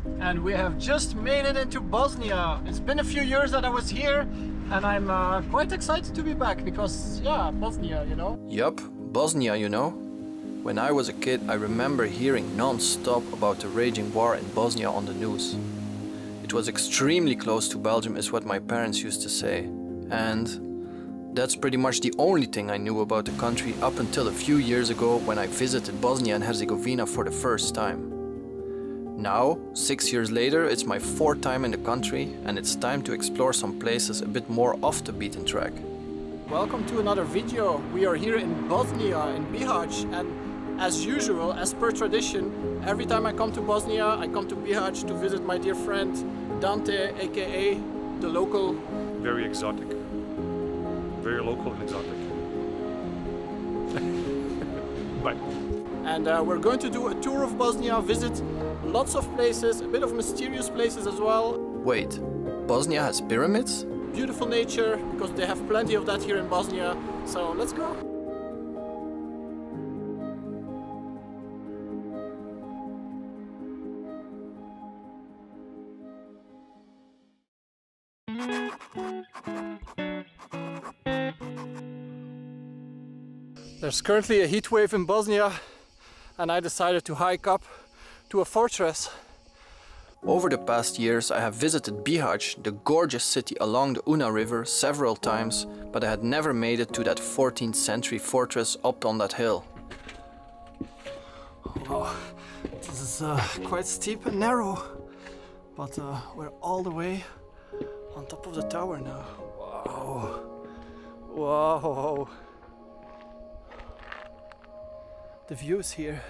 And we have just made it into Bosnia. It's been a few years that I was here, and I'm quite excited to be back because, yeah, Bosnia, you know? Yup, Bosnia, you know. When I was a kid, I remember hearing non-stop about the raging war in Bosnia on the news. It was extremely close to Belgium, is what my parents used to say. And that's pretty much the only thing I knew about the country up until a few years ago when I visited Bosnia and Herzegovina for the first time. Now, 6 years later, it's my 4th time in the country and it's time to explore some places a bit more off the beaten track. Welcome to another video. We are here in Bosnia, in Bihac, and as usual, as per tradition, every time I come to Bosnia, I come to Bihac to visit my dear friend Dante, aka the local. Very exotic. Very local and exotic. Bye. And we're going to do a tour of Bosnia, visit lots of places, a bit of mysterious places as well. Wait, Bosnia has pyramids? Beautiful nature, because they have plenty of that here in Bosnia. So let's go. There's currently a heat wave in Bosnia, and I decided to hike up to a fortress. Over the past years I have visited Bihac, the gorgeous city along the Una river, several times, but I had never made it to that 14th century fortress up on that hill. Oh, this is quite steep and narrow, but we're all the way on top of the tower now. Wow! Wow! The views here.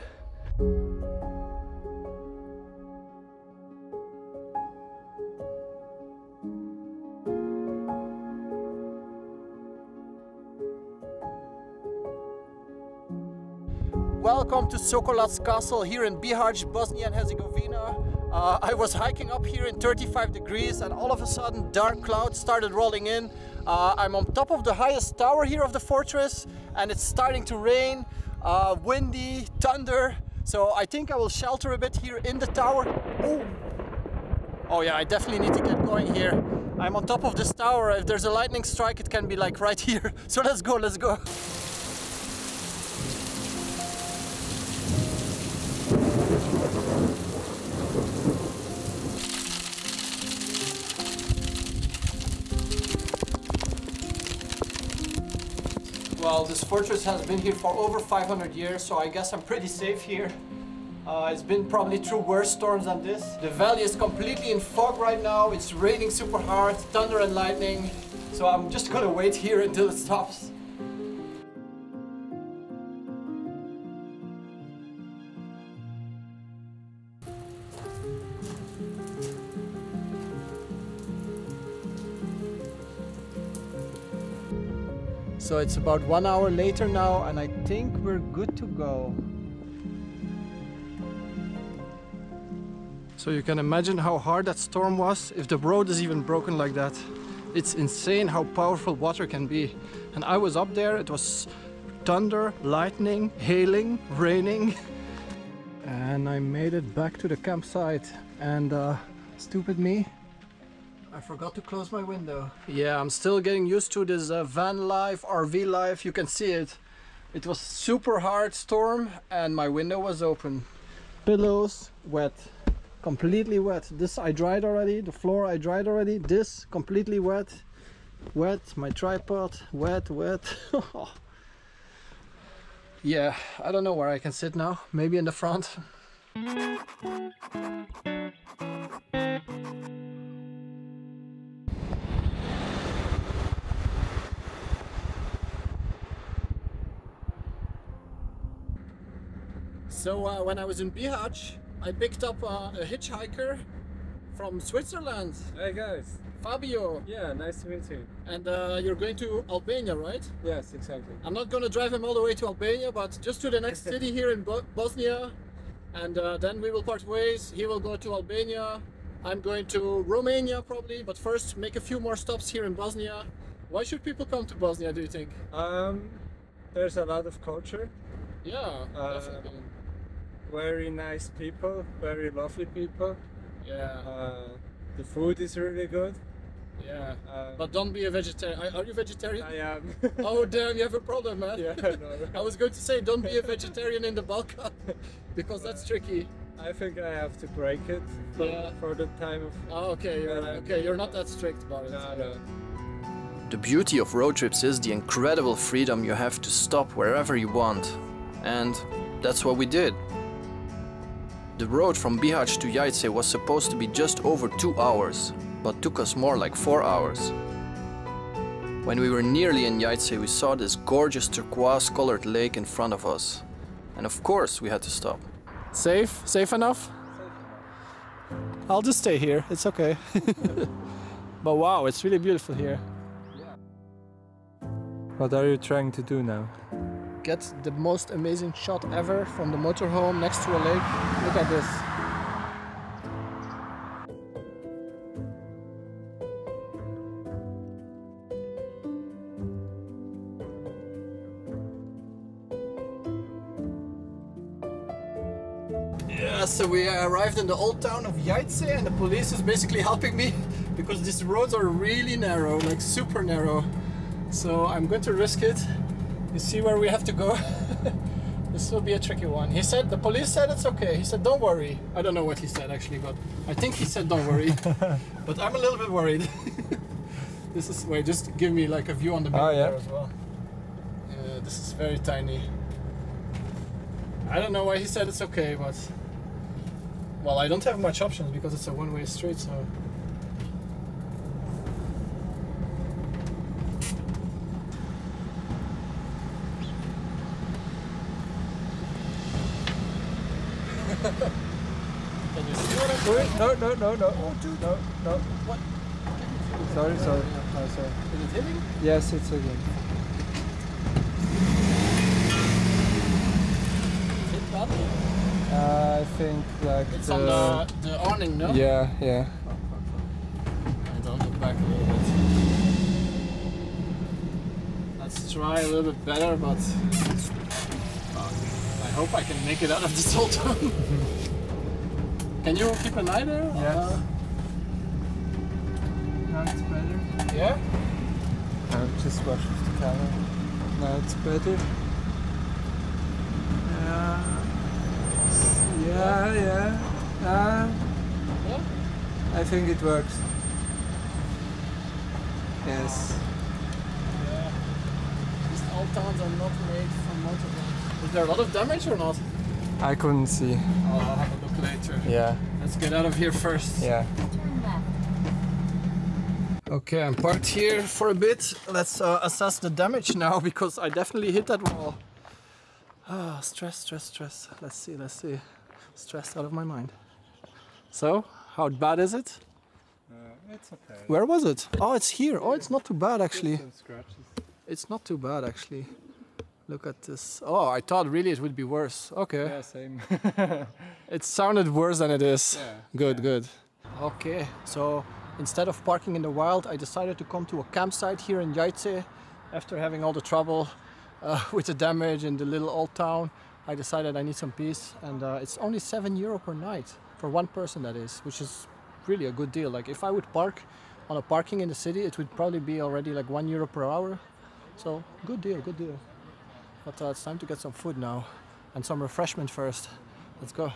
Welcome to Sokolac castle here in Bihac, Bosnia and Herzegovina. I was hiking up here in 35 degrees and all of a sudden dark clouds started rolling in. I'm on top of the highest tower here of the fortress and it's starting to rain, windy, thunder. So I think I will shelter a bit here in the tower. Oh yeah, I definitely need to get going here. I'm on top of this tower. If there's a lightning strike, it can be like right here. So let's go, let's go. Well, this fortress has been here for over 500 years, so I guess I'm pretty safe here. It's been probably through worse storms than this. The valley is completely in fog right now. It's raining super hard, thunder and lightning. So I'm just gonna wait here until it stops. So it's about 1 hour later now and I think we're good to go. So you can imagine how hard that storm was if the road is even broken like that. It's insane how powerful water can be. And I was up there, it was thunder, lightning, hailing, raining. And I made it back to the campsite and stupid me, I forgot to close my window. Yeah, I'm still getting used to this van life, RV life. You can see it. It was super hard storm and my window was open. Pillows wet, completely wet. This I dried already, the floor I dried already. This completely wet. Wet, my tripod, wet. Yeah, I don't know where I can sit now. Maybe in the front. So when I was in Bihac, I picked up a hitchhiker from Switzerland. Hey guys. Fabio. Yeah, nice to meet you. And you're going to Albania, right? Yes, exactly. I'm not going to drive him all the way to Albania, but just to the next city here in Bosnia. And then we will part ways. He will go to Albania. I'm going to Romania probably, but first make a few more stops here in Bosnia. Why should people come to Bosnia, do you think? There's a lot of culture. Yeah, definitely. Very nice people, very lovely people. Yeah, The food is really good. yeah. But don't be a vegetarian. Are you vegetarian? I am. Oh damn, you have a problem, man. Yeah, no. I was going to say don't be a vegetarian in the Balkan because that's tricky. I think I have to break it for the time of. Oh, okay, you're not that strict about it. No. The beauty of road trips is the incredible freedom you have to stop wherever you want. And that's what we did. The road from Bihac to Jajce was supposed to be just over 2 hours, but took us more like 4 hours. When we were nearly in Jajce, we saw this gorgeous turquoise-colored lake in front of us. And of course we had to stop. Safe? Safe enough? I'll just stay here, it's okay. But wow, it's really beautiful here. What are you trying to do now? Get the most amazing shot ever from the motorhome next to a lake. Look at this. Yeah, so we arrived in the old town of Jajce and the police is basically helping me because these roads are really narrow, like super narrow. So I'm going to risk it. You see where we have to go? This will be a tricky one. He said, the police said it's okay. He said, don't worry. I don't know what he said actually, but I think he said don't worry. But I'm a little bit worried. This is, wait, just give me like a view on the mirror there as well. This is very tiny. I don't know why he said it's okay, but... Well, I don't have much options because it's a one-way street, so... Can you see what I'm doing? No. Oh, dude. No. What? Sorry. Sorry. Is it hitting? Yes, it's again. Hit that? I think like It's on the awning, no? Yeah. I don't look back a little bit. Let's try a little bit better, but I hope I can make it out of this whole town. Can you keep an eye there? Yes. Now it's better. Yeah? I'll just watch with the camera. Now it's better. Yeah. Yeah? I think it works. Yes. Yeah. These old towns are not made for motorcycles. Is there a lot of damage or not? I couldn't see. I'll have a look later. Yeah. Let's get out of here first. Yeah. Okay, I'm parked here for a bit. Let's assess the damage now because I definitely hit that wall. Stress. Let's see. Stressed out of my mind. So, how bad is it? It's okay. Where was it? Oh, it's here. Oh, it's not too bad actually. Some scratches. It's not too bad actually. Look at this. Oh, I thought really it would be worse. Okay. Yeah, same. It sounded worse than it is. Yeah. Good. Okay, so instead of parking in the wild, I decided to come to a campsite here in Jajce. After having all the trouble with the damage in the little old town, I decided I need some peace, and it's only €7 per night for one person, that is, which is really a good deal. Like if I would park on a parking in the city, it would probably be already like €1 per hour. So good deal. But it's time to get some food now and some refreshment first. Let's go.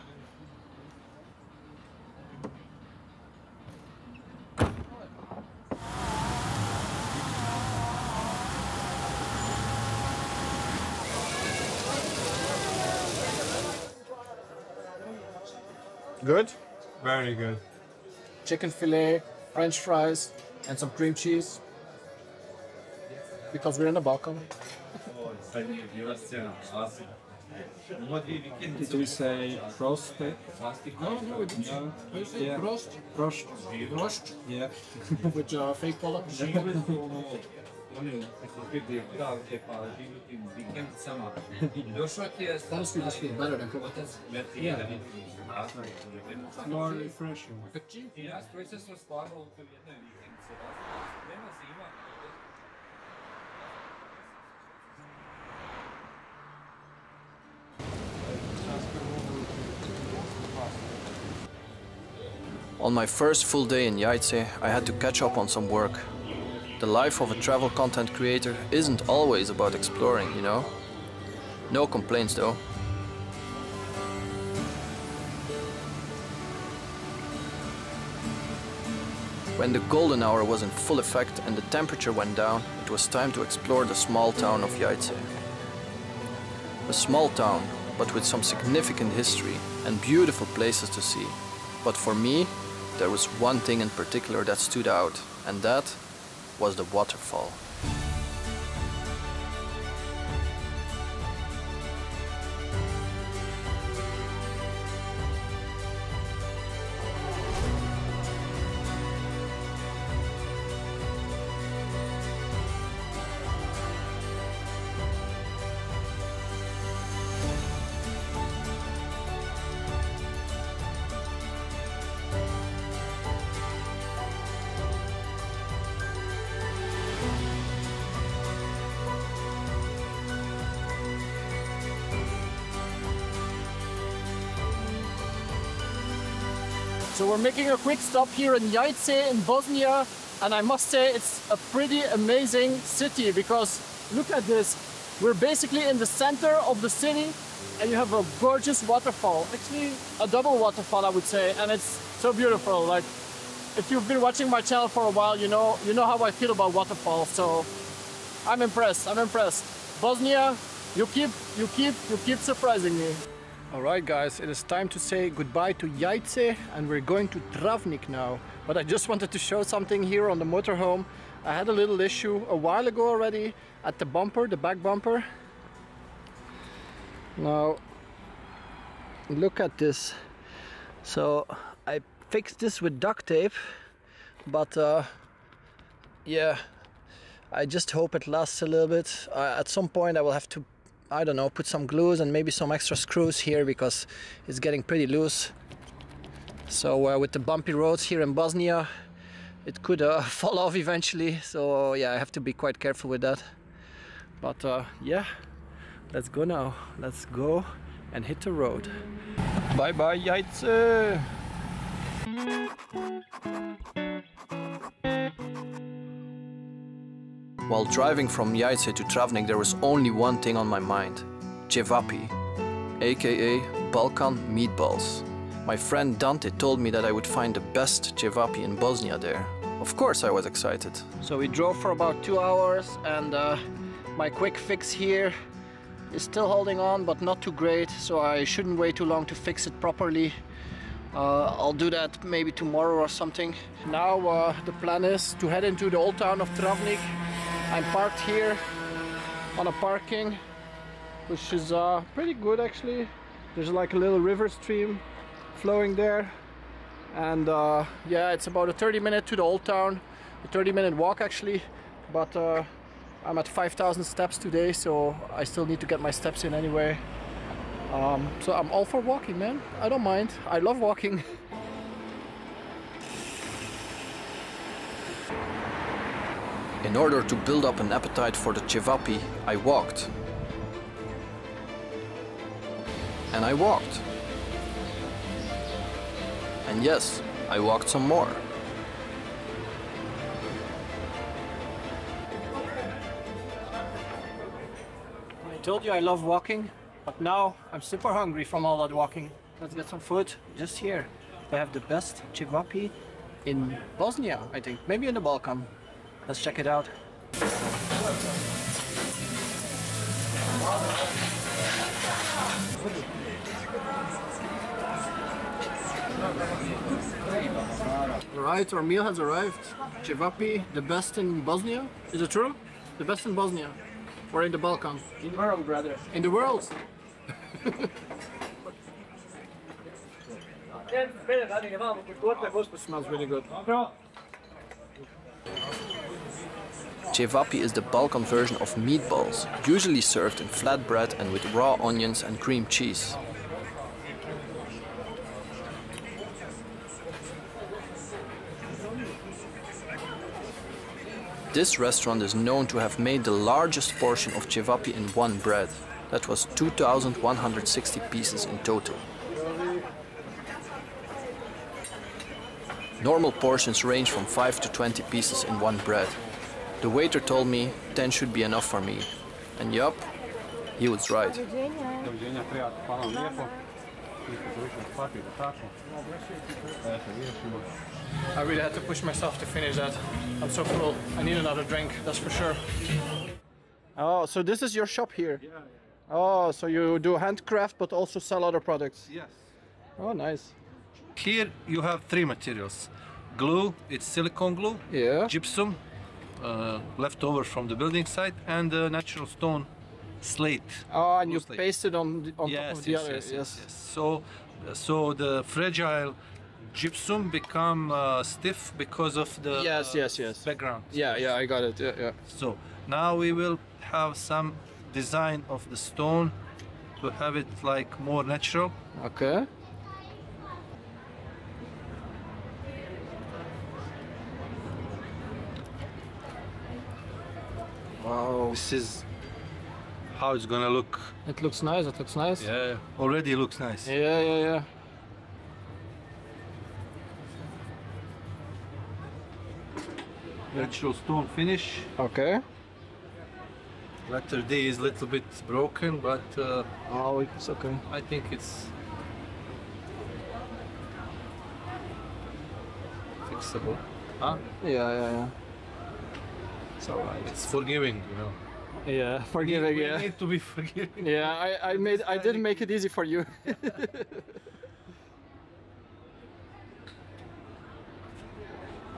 Good? Very good. Chicken fillet, French fries, and some cream cheese. Because we're in the Balkan. Did you say roast pig? No, we didn't. No. Yeah. Roast. Yeah. With fake pollock. Honestly, this feels better than cooked. Yeah. More refreshing. On my first full day in Jajce, I had to catch up on some work. The life of a travel content creator isn't always about exploring, you know? No complaints though. When the golden hour was in full effect and the temperature went down, it was time to explore the small town of Jajce. A small town, but with some significant history and beautiful places to see. But for me, there was one thing in particular that stood out, and that was the waterfall. So we're making a quick stop here in Jajce in Bosnia, and I must say it's a pretty amazing city because look at this. We're basically in the center of the city and you have a gorgeous waterfall. Actually a double waterfall I would say, and it's so beautiful. Like if you've been watching my channel for a while, you know how I feel about waterfalls. So I'm impressed. Bosnia, you keep surprising me. Alright guys, it is time to say goodbye to Jajce and we're going to Travnik now. But I just wanted to show something here on the motorhome. I had a little issue a while ago already at the bumper, the back bumper. Now, look at this. So I fixed this with duct tape, but yeah, I just hope it lasts a little bit. At some point I will have to, I don't know, put some glues and maybe some extra screws here because it's getting pretty loose. So with the bumpy roads here in Bosnia, it could fall off eventually. So yeah, I have to be quite careful with that. But yeah, let's go now. Let's go and hit the road. Bye bye Jajce! While driving from Jajce to Travnik, there was only one thing on my mind. Cevapi, aka Balkan meatballs. My friend Dante told me that I would find the best cevapi in Bosnia there. Of course I was excited. So we drove for about 2 hours and my quick fix here is still holding on, but not too great, so I shouldn't wait too long to fix it properly. I'll do that maybe tomorrow or something. Now the plan is to head into the old town of Travnik. I'm parked here on a parking, which is pretty good actually. There's like a little river stream flowing there, and yeah, it's about a 30-minute to the old town, a 30-minute walk actually, but I'm at 5,000 steps today, so I still need to get my steps in anyway. So I'm all for walking, man. I don't mind. I love walking. In order to build up an appetite for the cevapi, I walked. And I walked. And yes, I walked some more. I told you I love walking, but now I'm super hungry from all that walking. Let's get some food just here. They have the best cevapi in Bosnia, I think. Maybe in the Balkan. Let's check it out. Alright, our meal has arrived. Cevapi, the best in Bosnia. Is it true? The best in Bosnia? Or in the Balkan? In the world, brother. In the world? Smells really good. Cevapi is the Balkan version of meatballs, usually served in flatbread and with raw onions and cream cheese. This restaurant is known to have made the largest portion of cevapi in one bread. That was 2,160 pieces in total. Normal portions range from 5 to 20 pieces in one bread. The waiter told me 10 should be enough for me. And yup, he was right. I really had to push myself to finish that. I'm so full. I need another drink, that's for sure. Oh, so this is your shop here? Yeah. Oh, so you do handcraft but also sell other products? Yes. Oh, nice. Here you have three materials. Glue, it's silicone glue. Yeah. Gypsum, leftover from the building site, and natural stone slate. Oh, and you Slate. paste it on top Yes, of the yes, other. yes, yes, yes. So the fragile gypsum become stiff because of the yes. background. Yeah, I got it. Yeah. So now we will have some design of the stone to have it like more natural. Okay. Wow. This is how it's gonna look. It looks nice. It looks nice. Yeah, already looks nice. Yeah. Natural stone finish. Okay. Letter D is a little bit broken, but Oh, it's okay. I think it's fixable. Huh? Yeah. It's alright. It's forgiving, you know. Yeah, forgiving. We Yeah. need to be forgiving. Yeah, I did make it easy for you.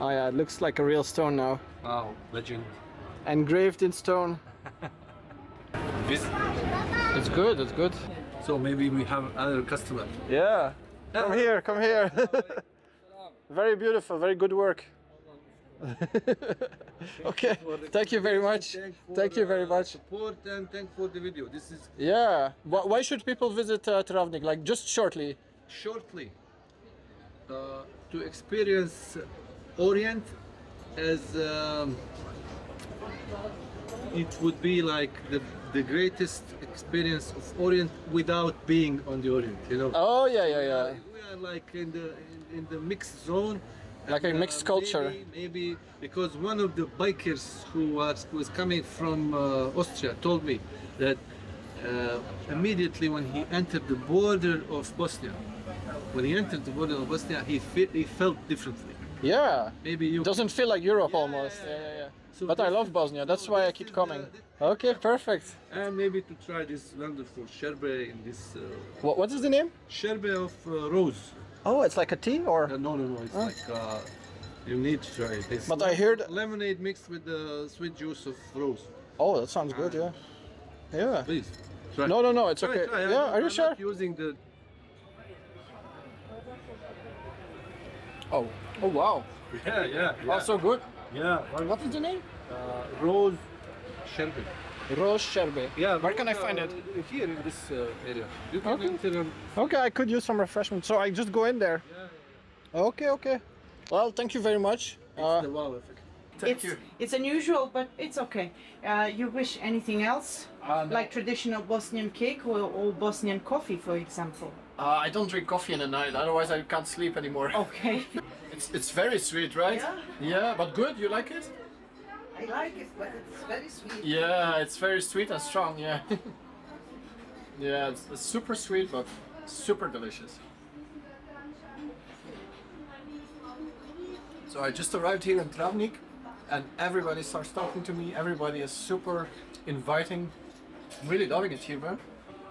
Oh yeah, it looks like a real stone now. Wow, legend. Engraved in stone. It's good, it's good. So maybe we have another customer. Yeah. Come here. Very beautiful, very good work. Okay, thank you very much. Thank you very much. Support and thank for the video. This is Yeah. Why should people visit Travnik? Like just shortly. shortly to experience Orient as it would be like the greatest experience of Orient without being on the Orient, you know. Oh yeah. We are like in the mixed zone. Like a mixed culture. Maybe because one of the bikers who was coming from Austria told me that immediately when he entered the border of Bosnia, he felt differently. Yeah. Maybe you Doesn't feel like Europe almost. Yeah. So But I this love is- Bosnia. That's so why I this keep is coming. Okay, perfect. And maybe to try this wonderful sherbet in this What is the name? sherbet of rose. Oh, it's like a tea or? No, it's like you need to try it. It's But I heard. lemonade mixed with the sweet juice of rose. Oh, that sounds good. Yeah. Yeah. Please try. No, it's okay. Try. Yeah, are you I'm sure? not using the Oh wow. yeah. Oh, so good. Yeah. What is the name? Rose sherbet. Rose sherbet. Yeah. Where can I find it? Here in this area. You can Okay. enter and Okay, I could use some refreshment, so I just go in there. Okay. Well, thank you very much. it's the wow effect. It's unusual, but it's okay. You wish anything else? No. Like traditional Bosnian cake or Bosnian coffee, for example? I don't drink coffee in the night, otherwise I can't sleep anymore. Okay. It's very sweet, right? Yeah, but good. You like it? I like it, but it's very sweet. Yeah, it's very sweet and strong. Yeah. Yeah, it's super sweet, but super delicious. So I just arrived here in Travnik, and everybody starts talking to me. Everybody is super inviting. I'm really loving it here, man.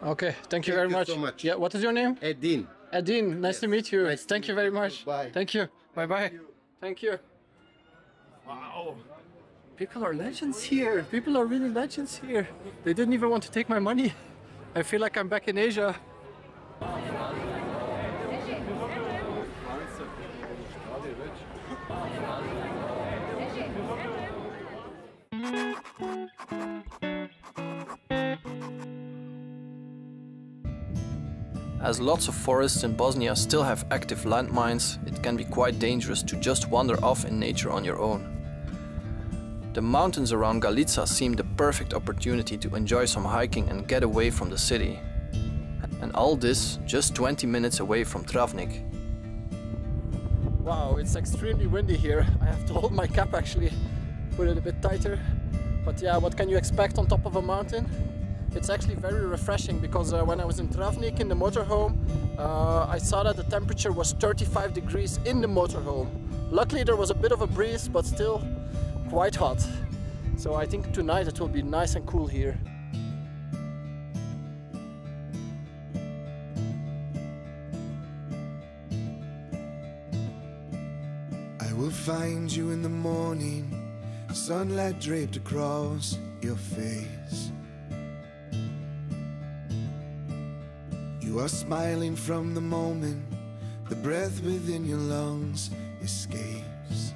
Okay, thank you very much. so much. Yeah, what is your name? Edin. Adin, nice to meet you. Thank you very much. Bye. Thank you. Bye. Thank you. Wow. People are legends here. People are really legends here. They didn't even want to take my money. I feel like I'm back in Asia. As lots of forests in Bosnia still have active landmines, it can be quite dangerous to just wander off in nature on your own. The mountains around Galica seem the perfect opportunity to enjoy some hiking and get away from the city. And all this just 20 minutes away from Travnik. Wow, it's extremely windy here. I have to hold my cap actually, put it a bit tighter. But yeah, what can you expect on top of a mountain? It's actually very refreshing because when I was in Travnik in the motorhome, I saw that the temperature was 35 degrees in the motorhome. Luckily there was a bit of a breeze, but still quite hot. So I think tonight it will be nice and cool here. I will find you in the morning, sunlight draped across your face. You are smiling from the moment the breath within your lungs escapes.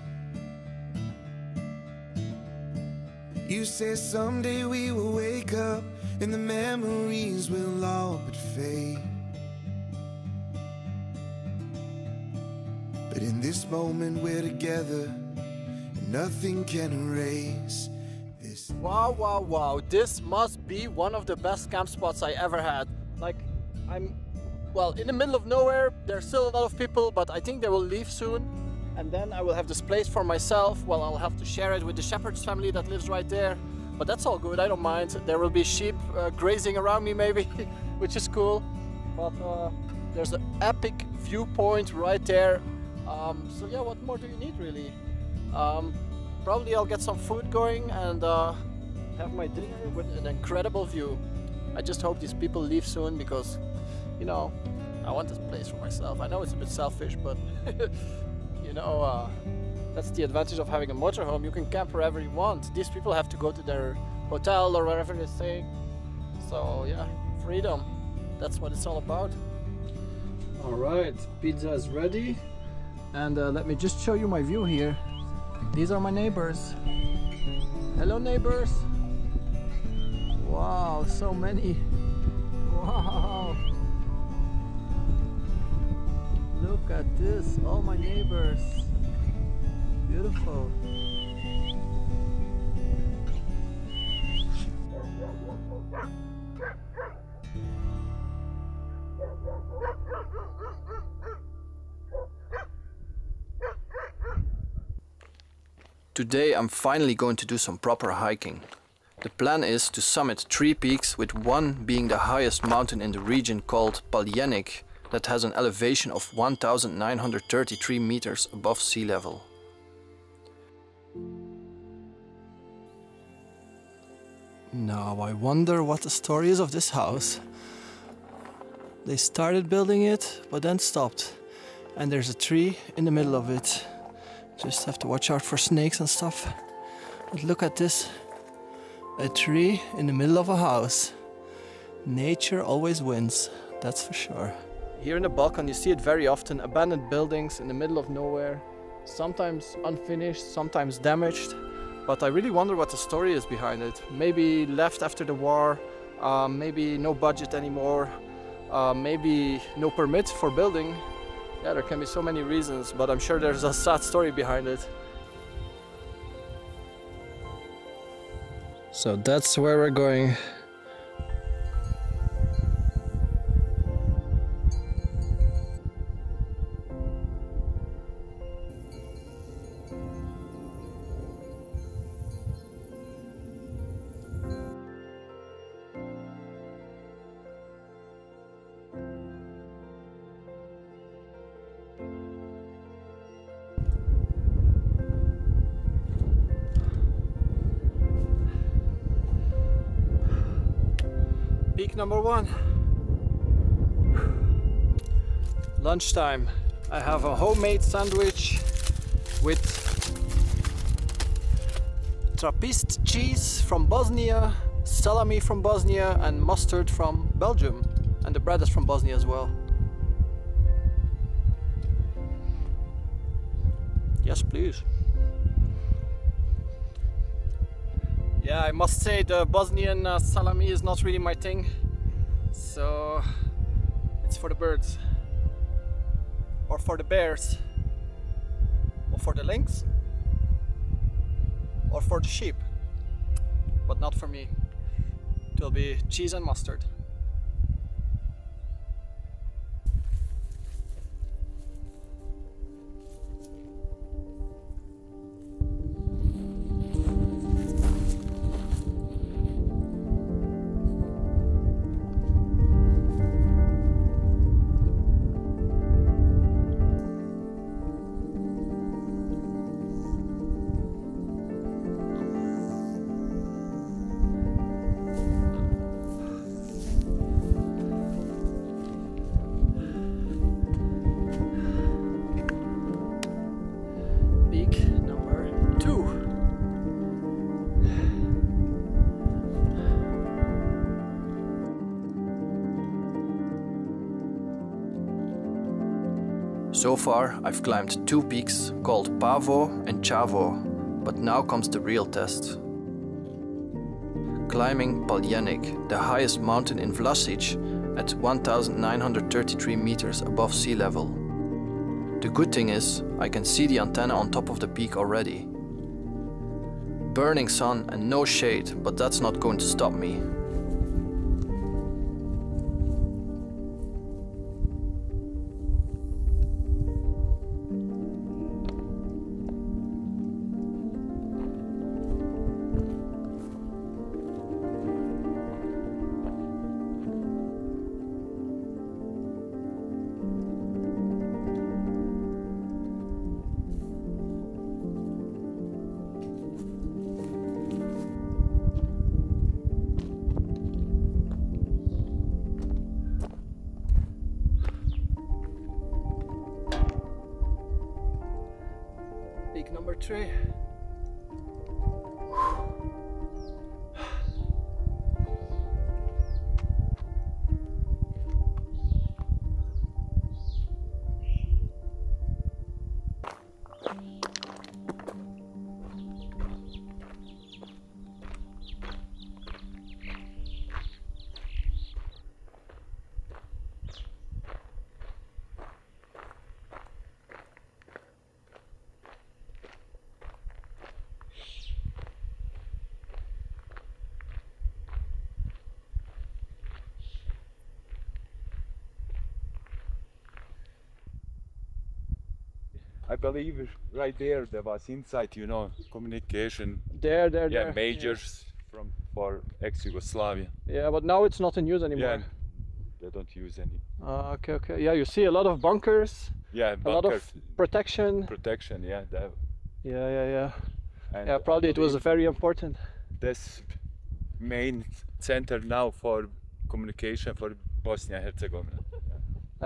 You say someday we will wake up and the memories will all but fade. But in this moment we're together and nothing can erase this. Wow, wow, wow. This must be one of the best camp spots I ever had. Like, I'm, well, in the middle of nowhere. There's still a lot of people, but I think they will leave soon. And then I will have this place for myself. Well, I'll have to share it with the shepherd's family that lives right there. But that's all good, I don't mind. There will be sheep grazing around me maybe, which is cool. But there's an epic viewpoint right there. So yeah, what more do you need really? Probably I'll get some food going and have my dinner with an incredible view. I just hope these people leave soon because, you know, I want this place for myself. I know it's a bit selfish, but you know, that's the advantage of having a motorhome. You can camp wherever you want. These people have to go to their hotel or wherever they stay. So yeah, freedom. That's what it's all about. All right, pizza is ready. And let me just show you my view here. These are my neighbors. Hello neighbors. Wow, so many. Wow. Look at this, all my neighbors. Beautiful. Today I'm finally going to do some proper hiking. The plan is to summit 3 peaks, with one being the highest mountain in the region called Bihac, that has an elevation of 1933 meters above sea level. Now I wonder what the story is of this house. They started building it, but then stopped. And there's a tree in the middle of it. Just have to watch out for snakes and stuff. But look at this. A tree in the middle of a house. Nature always wins, that's for sure. Here in the Balkan you see it very often. Abandoned buildings in the middle of nowhere. Sometimes unfinished, sometimes damaged. But I really wonder what the story is behind it. Maybe left after the war, maybe no budget anymore, maybe no permit for building. Yeah, there can be so many reasons, but I'm sure there's a sad story behind it. So that's where we're going. Peak number 1. Lunchtime. I have a homemade sandwich with Trappist cheese from Bosnia, salami from Bosnia and mustard from Belgium. And the bread is from Bosnia as well. Yes, please. Yeah, I must say the Bosnian salami is not really my thing, so it's for the birds, or for the bears, or for the lynx, or for the sheep, but not for me. It will be cheese and mustard. So far, I've climbed 2 peaks called Pavo and Chavo, but now comes the real test. Climbing Paljenik, the highest mountain in Vlasic, at 1933 meters above sea level. The good thing is, I can see the antenna on top of the peak already. Burning sun and no shade, but that's not going to stop me. Peak number 3. I believe right there was inside, you know, communication. There. Majors for ex-Yugoslavia. Yeah, but now it's not in use anymore. Yeah, they don't use any. Okay. Yeah, you see a lot of bunkers. Yeah, a lot of protection. Protection, yeah. Yeah. And yeah, probably it was very important. This main center now for communication for Bosnia and Herzegovina.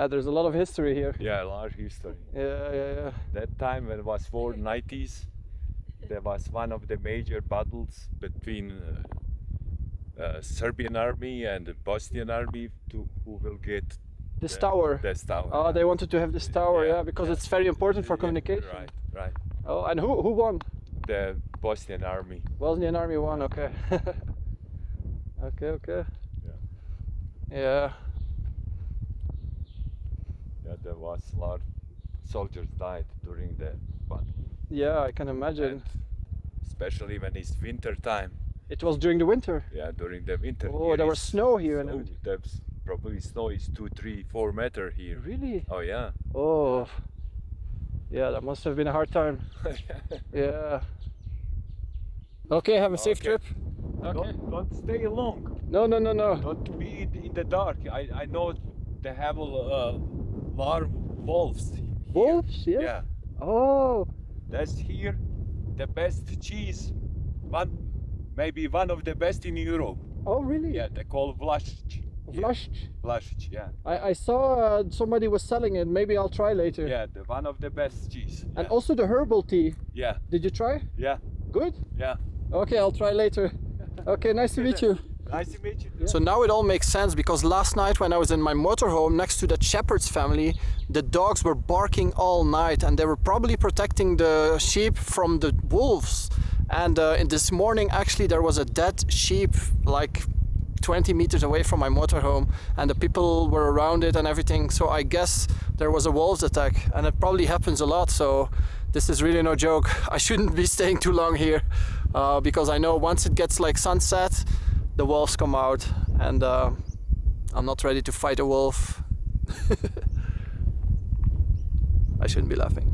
There's a lot of history here. Yeah, large history. Yeah. That time when it was 490s, there was one of the major battles between Serbian army and the Bosnian army who will get this tower. This tower. Oh, they wanted to have this tower, yeah, because it's very important for communication. Right. Oh, and who won? The Bosnian army. Bosnian army won, okay. Okay. Yeah. Yeah, there was a lot of soldiers died during the battle. Yeah, I can imagine. And especially when it's winter time. It was during the winter? Yeah, during the winter. Oh, there was snow here. So there's probably snow is 2, 3, 4 meters here. Really? Oh yeah. Oh. Yeah, that must have been a hard time. Yeah. Okay, have a safe trip. Okay. Don't stay long. No. Don't be in the dark. I know they have lot of wolves. Wolves? Yes? Yeah. Oh. That's here the best cheese. Maybe one of the best in Europe. Oh, really? Yeah, they call Vlasic. Vlasic, yeah. I saw somebody was selling it. Maybe I'll try later. Yeah, one of the best cheese. And also the herbal tea. Yeah. Did you try? Yeah. Good? Yeah. Okay, I'll try later. Okay, nice to meet you. Nice to meet you. Yeah. So now it all makes sense, because last night when I was in my motorhome next to the shepherd's family, the dogs were barking all night and they were probably protecting the sheep from the wolves. And in this morning actually there was a dead sheep like 20 meters away from my motorhome, and the people were around it and everything, so I guess there was a wolves attack, and it probably happens a lot, so this is really no joke. I shouldn't be staying too long here, because I know once it gets like sunset, the wolves come out, and I'm not ready to fight a wolf. I shouldn't be laughing.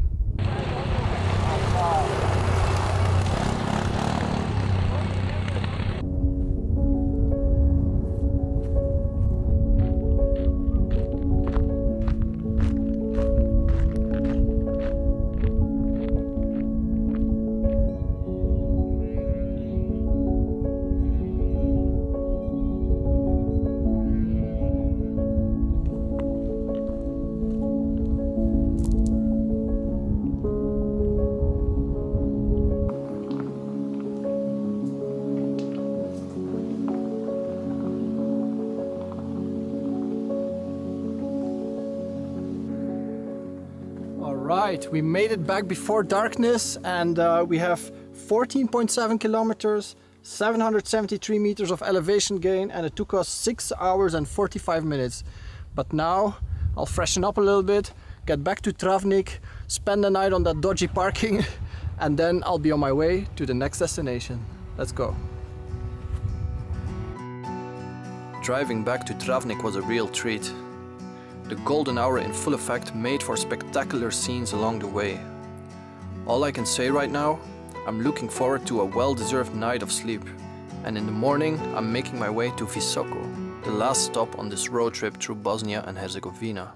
right, we made it back before darkness, and we have 14.7 kilometers, 773 meters of elevation gain, and it took us 6 hours and 45 minutes. But now I'll freshen up a little bit, get back to Travnik, spend the night on that dodgy parking, and then I'll be on my way to the next destination. Let's go. Driving back to Travnik was a real treat. The golden hour in full effect made for spectacular scenes along the way. All I can say right now, I'm looking forward to a well-deserved night of sleep. And in the morning, I'm making my way to Visoko, the last stop on this road trip through Bosnia and Herzegovina.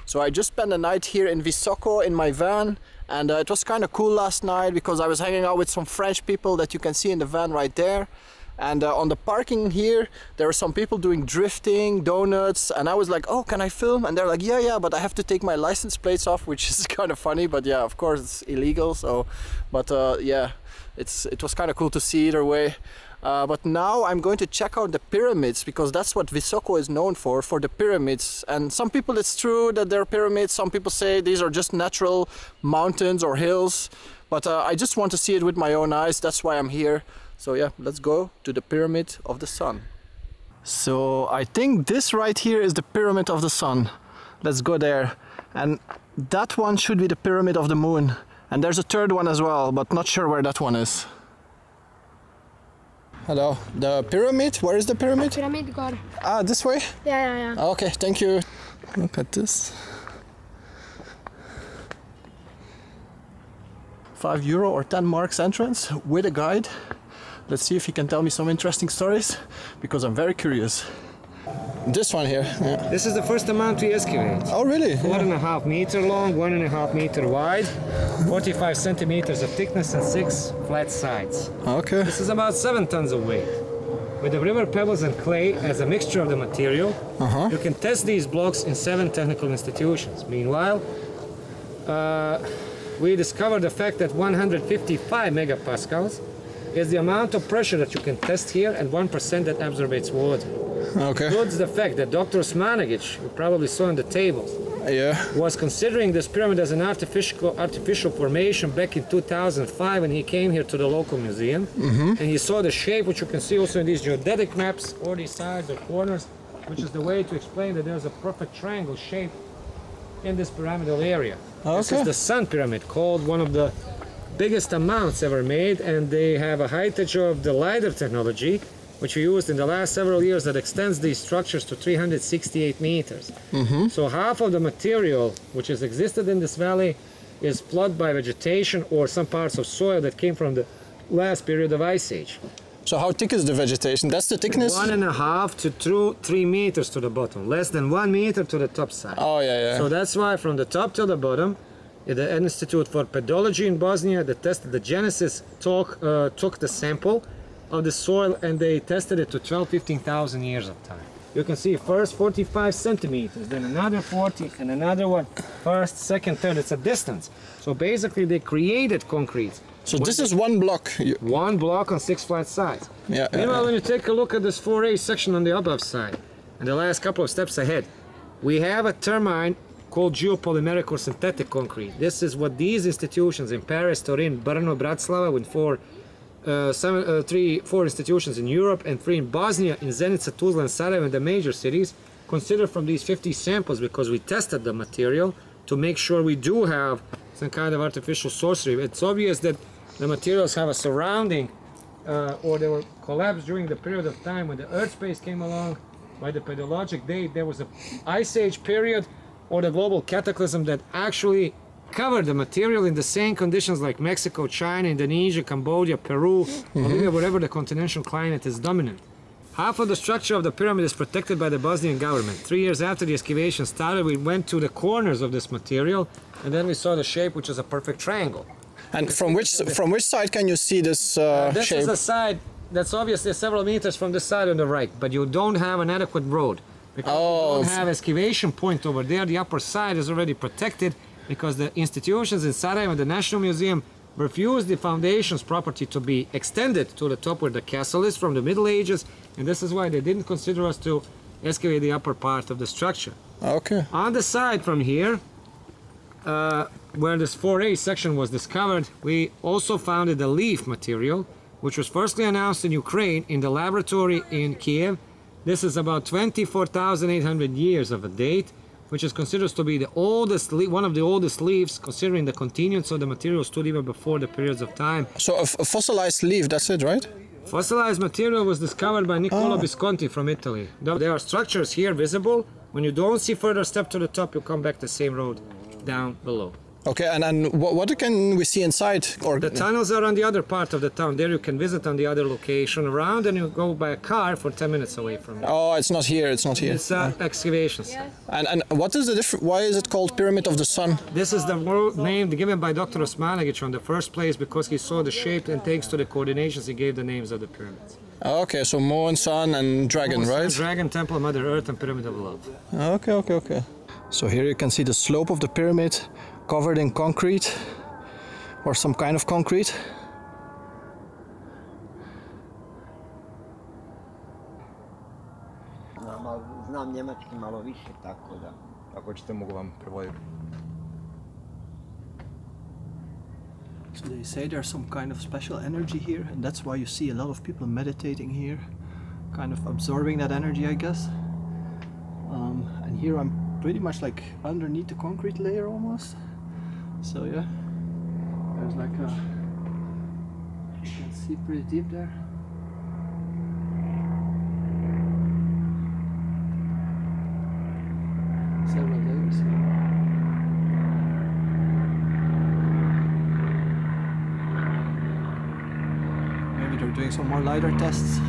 So I just spent the night here in Visoko in my van, and it was kind of cool last night because I was hanging out with some French people that you can see in the van right there. And on the parking here, there were some people doing drifting, donuts, and I was like, oh, can I film? And they're like, yeah, but I have to take my license plates off, which is kind of funny, but yeah, of course it's illegal, so, but yeah, it was kind of cool to see either way. But now I'm going to check out the pyramids, because that's what Visoko is known for the pyramids. And some people, it's true that they're pyramids, some people say these are just natural mountains or hills, but I just want to see it with my own eyes, that's why I'm here. So yeah, let's go to the Pyramid of the Sun. So I think this right here is the Pyramid of the Sun. Let's go there. And that one should be the Pyramid of the Moon. And there's a third one as well, but not sure where that one is. Hello, the pyramid? Where is the pyramid? Pyramid God. Ah, this way? Yeah. Okay, thank you. Look at this. €5 or 10 marks entrance with a guide. Let's see if he can tell me some interesting stories, because I'm very curious. This one here. Yeah. This is the first amount we excavate. Oh, really? 4.5 meter long, 1.5 meter wide, 45 centimeters of thickness, and 6 flat sides. Okay. This is about 7 tons of weight. With the river pebbles and clay as a mixture of the material, you can test these blocks in 7 technical institutions. Meanwhile, we discovered the fact that 155 megapascals is the amount of pressure that you can test here, and 1% that absorbs water. Okay. Includes the fact that Dr. Osmanagic, you probably saw in the tables, was considering this pyramid as an artificial formation back in 2005 when he came here to the local museum. And he saw the shape, which you can see also in these geodetic maps, or these sides or corners, which is the way to explain that there's a perfect triangle shape in this pyramidal area. This is the Sun Pyramid, called one of the biggest amounts ever made, and they have a heritage of the LiDAR technology, which we used in the last several years, that extends these structures to 368 meters. So half of the material which has existed in this valley is flooded by vegetation or some parts of soil that came from the last period of Ice Age. So how thick is the vegetation? That's the thickness? 1.5 to 3 meters to the bottom, less than 1 meter to the top side. Oh, yeah. So that's why from the top to the bottom, the Institute for Pedology in Bosnia that tested the genesis took the sample of the soil, and they tested it to 12,000–15,000 years of time. You can see first 45 centimeters, then another 40, and another one, first, second, third. It's a distance. So basically they created concrete. So this is one block? One block on 6 flat sides. Meanwhile, when you take a look at this 4A section on the above side, and the last couple of steps ahead, we have a termine called geopolymeric or synthetic concrete. This is what these institutions in Paris, Turin, Brno, Bratislava, with 4 institutions in Europe and 3 in Bosnia, in Zenica, Tuzla, and Sarajevo, in the major cities, consider from these 50 samples, because we tested the material to make sure we do have some kind of artificial sorcery. It's obvious that the materials have a surrounding, or they were collapsed during the period of time when the Earth space came along. By the pedologic date, there was an Ice Age period, or the global cataclysm that actually covered the material in the same conditions like Mexico, China, Indonesia, Cambodia, Peru, Bolivia, wherever the continental climate is dominant. Half of the structure of the pyramid is protected by the Bosnian government. 3 years after the excavation started, we went to the corners of this material, and then we saw the shape, which is a perfect triangle. And from which side can you see this shape? This is a side that's obviously several meters from the side on the right, but you don't have an adequate road. Because you don't have excavation point over there. The upper side is already protected because the institutions in Sarajevo, the National Museum, refused the foundation's property to be extended to the top where the castle is from the Middle Ages, and this is why they didn't consider us to excavate the upper part of the structure. Okay. On the side from here, where this 4A section was discovered, we also founded the leaf material, which was firstly announced in Ukraine in the laboratory in Kiev. This is about 24,800 years of a date, which is considered to be the oldest, one of the oldest leaves, considering the continuance of the material stood even before the periods of time. So a fossilized leaf, that's it, right? Fossilized material was discovered by Niccolo Visconti from Italy. There are structures here visible. When you don't see further step to the top, you come back the same road down below. Okay, and what can we see inside? Or the tunnels are on the other part of the town. There you can visit on the other location around, and you go by a car for 10 minutes away from it. Oh, it's not here, it's not here. It's excavations. Yes. And what is the difference? Why is it called Pyramid of the Sun? This is the name given by Dr. Osmanagic on the first place because he saw the shape, and thanks to the coordinations he gave the names of the pyramids. Okay, so Moon, Sun and Dragon, right? Dragon, Temple, Mother Earth and Pyramid of Love. Okay. So here you can see the slope of the pyramid covered in concrete or some kind of concrete. Znam njemački malo više, tako da ako hoćete mogu vam prevoditi. So they say there's some kind of special energy here, and that's why you see a lot of people meditating here, kind of absorbing that energy, I guess. And here I'm pretty much like underneath the concrete layer almost. So yeah, there's like a, you can see pretty deep there. Several layers here. Maybe they're doing some more lidar tests.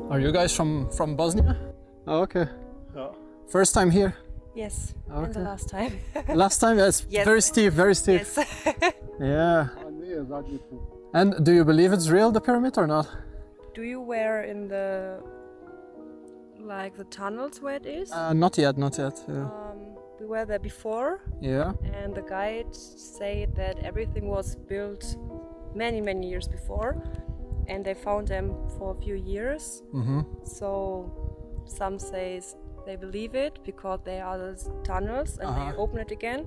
Are you guys from Bosnia? Oh, okay. Yeah. First time here? Yes, Okay. and the last time. Last time? Yes, Yes. very steep, very steep. Yes. Yeah. And do you believe it's real, the pyramid, or not? Do you were in the, like the tunnels where it is? Not yet, not yet. Yeah. We were there before, Yeah. and the guide said that everything was built many, many years before, and they found them for a few years. Mm-hmm. So some says they believe it because there are those tunnels and they open it again.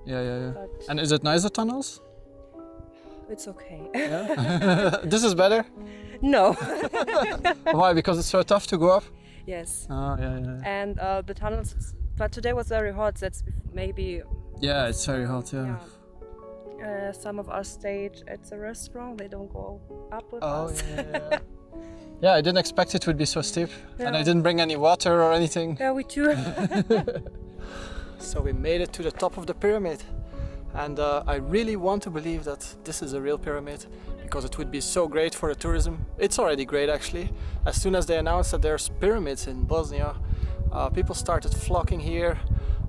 Yeah. But And is it nice, the tunnels? it's okay. Yeah. This is better? No. Why? Because it's so tough to go up? Yes. Yeah. And the tunnels, but today was very hot. That's maybe. Yeah, it's very hot, yeah. Some of us stayed at the restaurant. They don't go up with Oh, us. yeah. Yeah, I didn't expect it would be so steep. And I Yeah. didn't bring any water or anything. Yeah, we too. So we made it to the top of the pyramid. And I really want to believe that this is a real pyramid, because it would be so great for the tourism. It's already great, actually. As soon as they announced that there's pyramids in Bosnia, people started flocking here.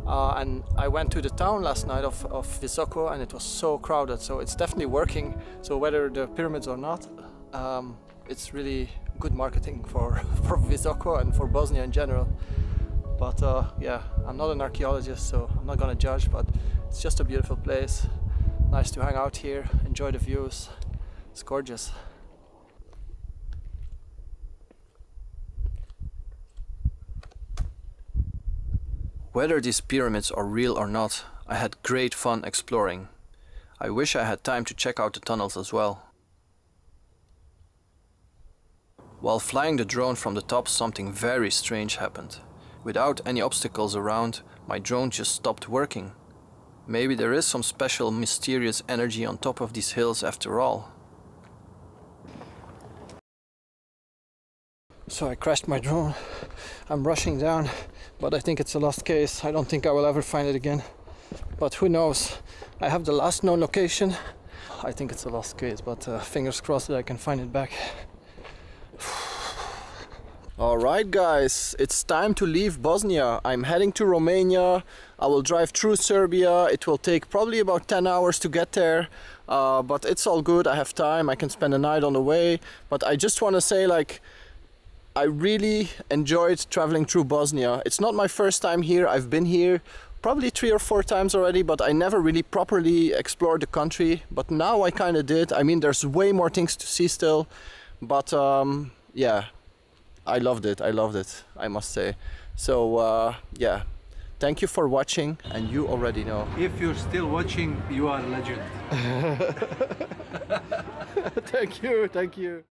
And I went to the town last night of Visoko, and it was so crowded. So it's definitely working. So whether the pyramids or not, it's really good marketing for Visoko and for Bosnia in general. But yeah, I'm not an archaeologist, so I'm not gonna judge, but it's just a beautiful place. Nice to hang out here, enjoy the views. It's gorgeous. Whether these pyramids are real or not, I had great fun exploring. I wish I had time to check out the tunnels as well. While flying the drone from the top, something very strange happened. Without any obstacles around, my drone just stopped working. Maybe there is some special mysterious energy on top of these hills after all. So I crashed my drone. I'm rushing down, but I think it's a lost case. I don't think I will ever find it again. But who knows? I have the last known location. I think it's a lost case, but fingers crossed that I can find it back. Alright guys, it's time to leave Bosnia. I'm heading to Romania. I will drive through Serbia. It will take probably about 10 hours to get there. But it's all good, I have time. I can spend a night on the way. But I just want to say, like, I really enjoyed traveling through Bosnia. It's not my first time here. I've been here probably 3 or 4 times already, but I never really properly explored the country. But now I kind of did. I mean, there's way more things to see still. But yeah, I loved it, I must say. So yeah, thank you for watching, and you already know. If you're still watching, you are a legend. Thank you.